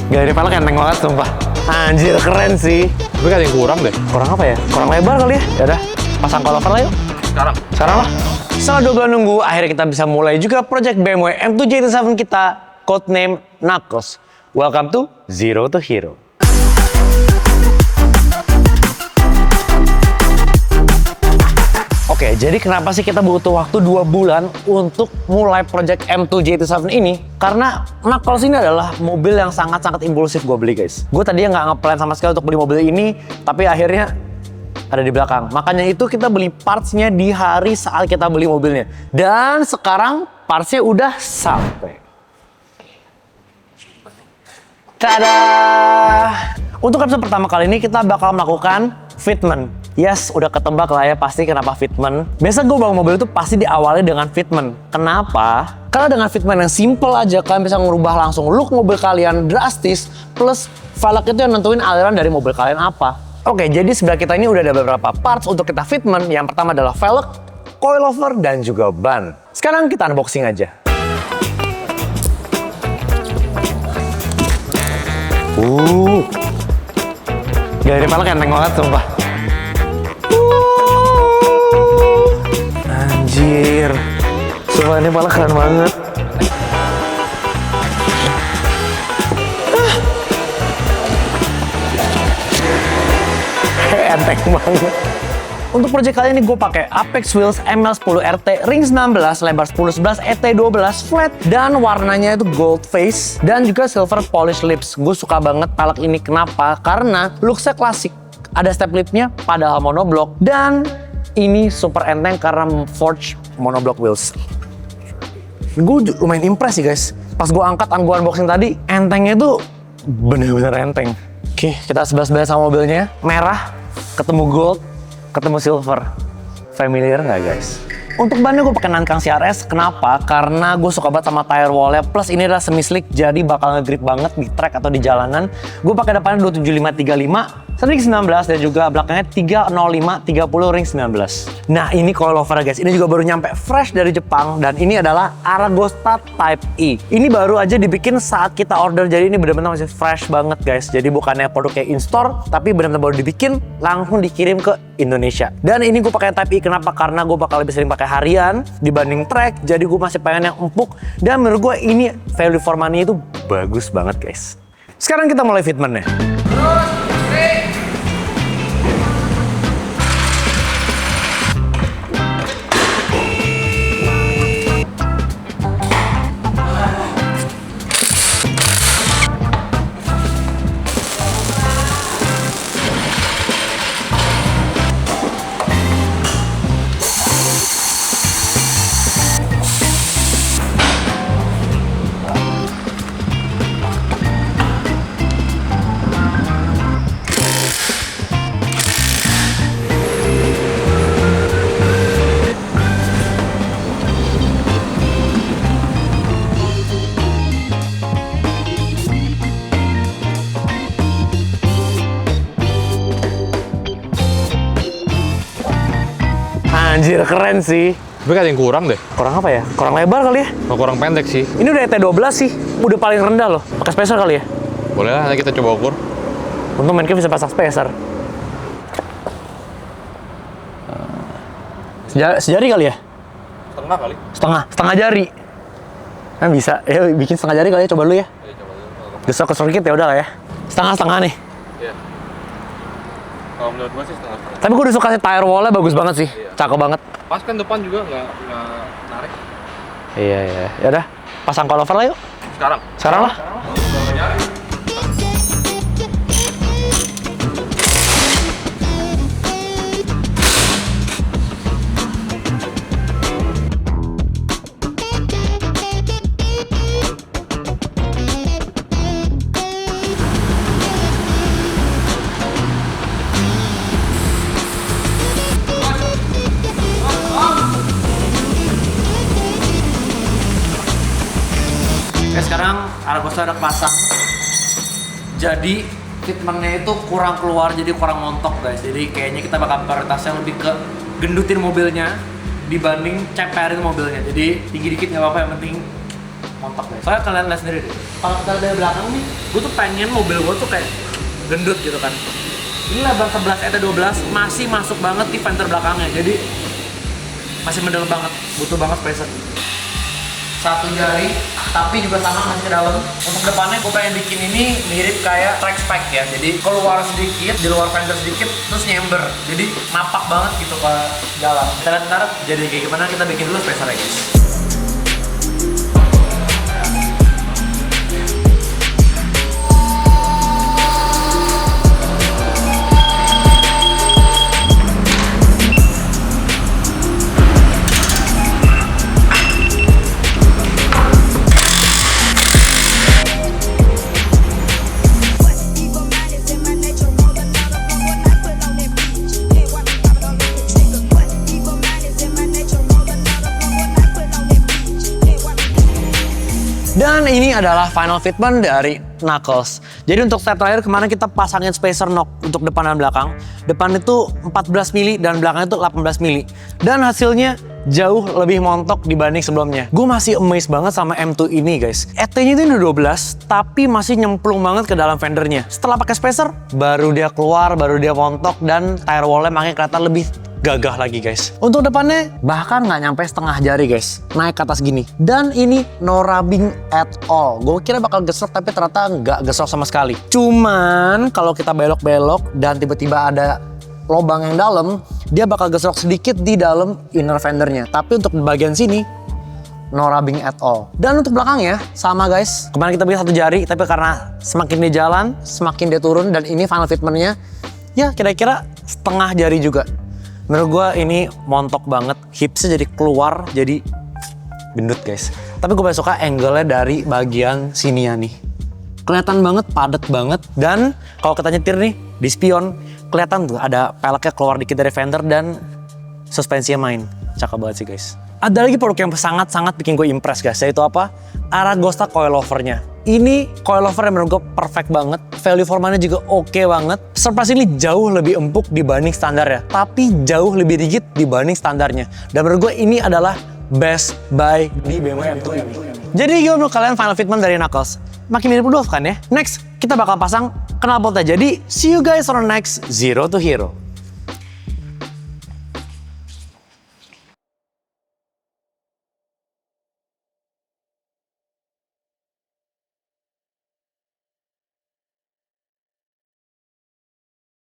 Gak ada pelek enteng banget sumpah. Anjir keren sih. Tapi kan yang kurang deh. Kurang apa ya? Kurang lebar kali ya? Yaudah, pasang coilover lah yuk. Sekarang lah. Setelah 2 bulan nunggu, akhirnya kita bisa mulai juga project BMW M2 GT7 kita, codename Knuckles. Welcome to Zero to Hero. Oke, jadi kenapa sih kita butuh waktu 2 bulan untuk mulai project M2 GT7 ini? Karena Knuckles ini adalah mobil yang sangat-sangat impulsif gue beli, guys. Gue tadinya nggak ngeplan sama sekali untuk beli mobil ini, tapi akhirnya ada di belakang. Makanya itu kita beli partsnya di hari saat kita beli mobilnya. Dan sekarang partsnya udah sampai. Tada! Untuk episode pertama kali ini kita bakal melakukan fitment. Yes, udah ketebak lah ya pasti kenapa fitment. Biasa gue bawa mobil itu pasti diawali dengan fitment. Kenapa? Karena dengan fitment yang simple aja kalian bisa ngubah langsung look mobil kalian drastis. Plus velg itu yang nentuin aliran dari mobil kalian apa. Oke, jadi sebelah kita ini udah ada beberapa parts untuk kita fitment. Yang pertama adalah velg, coilover, dan juga ban. Sekarang kita unboxing aja. Gak ada velg enteng banget sumpah. Anjir, sumpah ini malah keren banget. Enteng banget. Untuk project kali ini gue pakai Apex Wheels ML10 RT ring 19 lebar 10/11 ET12 flat dan warnanya itu gold face dan juga silver polish lips. Gue suka banget pelek ini, kenapa? Karena looksnya klasik. Ada step lipnya padahal monoblock dan ini super enteng karena forged monoblock wheels. Gue lumayan impress sih guys. Pas gue angkat, gue unboxing tadi, entengnya tuh bener-bener enteng. Oke, kita sebelah-sebelah sama mobilnya. Merah, ketemu gold, ketemu silver. Familiar nggak guys? Untuk bannya gue pakai Nankang CRS. Kenapa? Karena gue suka banget sama tire wallnya. Plus ini adalah semi slick, jadi bakal nge-grip banget di track atau di jalanan. Gue pakai depannya 275/35 ring 19 dan juga belakangnya 305/30 ring 19. Nah ini coilover guys, ini juga baru nyampe fresh dari Jepang dan ini adalah Aragosta Type E. Ini baru aja dibikin saat kita order, jadi ini benar-benar masih fresh banget guys. Jadi bukannya produk kayak in-store, tapi benar-benar baru dibikin langsung dikirim ke Indonesia. Dan ini gue pakai Type E, kenapa? Karena gue bakal lebih sering pakai harian dibanding track, jadi gue masih pengen yang empuk dan menurut gue ini value for money itu bagus banget guys. Sekarang kita mulai fitmentnya. Anjir keren sih. Tapi kan yang kurang deh. Kurang apa ya? Kurang lebar kali ya? Oh, kurang pendek sih. Ini udah ET12 sih. Udah paling rendah loh. Pakai spacer kali ya? Boleh lah, nanti kita coba ukur. Untung Menkeu bisa pasang spacer. Sejari kali ya? Setengah kali. Setengah jari. Kan bisa. Ya bikin setengah jari kali ya, coba dulu ya. Iya, coba dulu. Gesok dikit ya udah lah ya. Setengah nih. Iya. Kalau menurut gue sih setengah. Tapi gue udah suka sih tire wall-nya, bagus banget sih. Iya. Cakep banget. Pas kan depan juga nggak narik. Iya. Ya udah, pasang coilover lah yuk. Sekarang lah. Oke, sekarang Aragosta udah pasang. Jadi fitmentnya itu kurang keluar, jadi kurang montok guys. Jadi kayaknya kita bakal prioritasnya lebih ke gendutin mobilnya dibanding ceperin mobilnya. Jadi tinggi dikit nggak apa-apa, yang penting montok guys. Soalnya kalian lihat sendiri deh. Kalau kita lihat dari belakang nih, gue tuh pengen mobil gue tuh kayak gendut gitu kan. Ini lebar 11 ET12 masih masuk banget di fender belakangnya. Jadi masih mendel banget, butuh banget spacer. Satu jari, tapi juga sama masih ke dalam. Untuk depannya gue pengen bikin ini mirip kayak track spike ya. Jadi keluar sedikit, di luar fender sedikit, terus nyamber. Jadi napak banget gitu ke jalan. Kita lihat ntar jadi kayak gimana, kita bikin dulu spacernya guys. Dan ini adalah final fitment dari Knuckles. Jadi untuk step terakhir kemarin kita pasangin spacer knock untuk depan dan belakang. Depan itu 14 mili dan belakang itu 18 mili. Dan hasilnya jauh lebih montok dibanding sebelumnya. Gue masih amazed banget sama M2 ini guys. ET-nya itu udah 12 tapi masih nyemplung banget ke dalam fendernya. Setelah pakai spacer baru dia keluar, baru dia montok dan tire wall-nya makin kelihatan lebih gagah lagi guys. Untuk depannya bahkan nggak nyampe setengah jari guys, naik ke atas gini. Dan ini no rubbing at all. Gue kira bakal gesrok tapi ternyata nggak gesrok sama sekali. Cuman kalau kita belok-belok dan tiba-tiba ada lubang yang dalam, dia bakal gesrok sedikit di dalam inner fendernya. Tapi untuk bagian sini no rubbing at all. Dan untuk belakangnya sama guys. Kemarin kita bikin satu jari, tapi karena semakin dia jalan, semakin dia turun. Dan ini final fitmentnya ya kira-kira setengah jari juga. Menurut gue ini montok banget, hipsnya jadi keluar, jadi gendut guys. Tapi gue paling suka angle-nya dari bagian sini ya nih. Kelihatan banget, padat banget. Dan kalau kita nyetir nih, di spion, kelihatan tuh ada peleknya keluar dikit dari fender dan suspensinya main. Cakep banget sih guys. Ada lagi produk yang sangat-sangat bikin gue impress guys, yaitu apa? Aragosta coilovernya. Ini coilover yang menurut gue perfect banget. Value for money juga oke banget. Surprisingly jauh lebih empuk dibanding standar ya. Tapi jauh lebih rigid dibanding standarnya. Dan menurut gue ini adalah best buy di BMW M2 ini. Jadi gimana menurut kalian final fitment dari Knuckles? Makin mirip Rudolf kan ya? Next, kita bakal pasang knalpotnya. Jadi see you guys on the next Zero to Hero.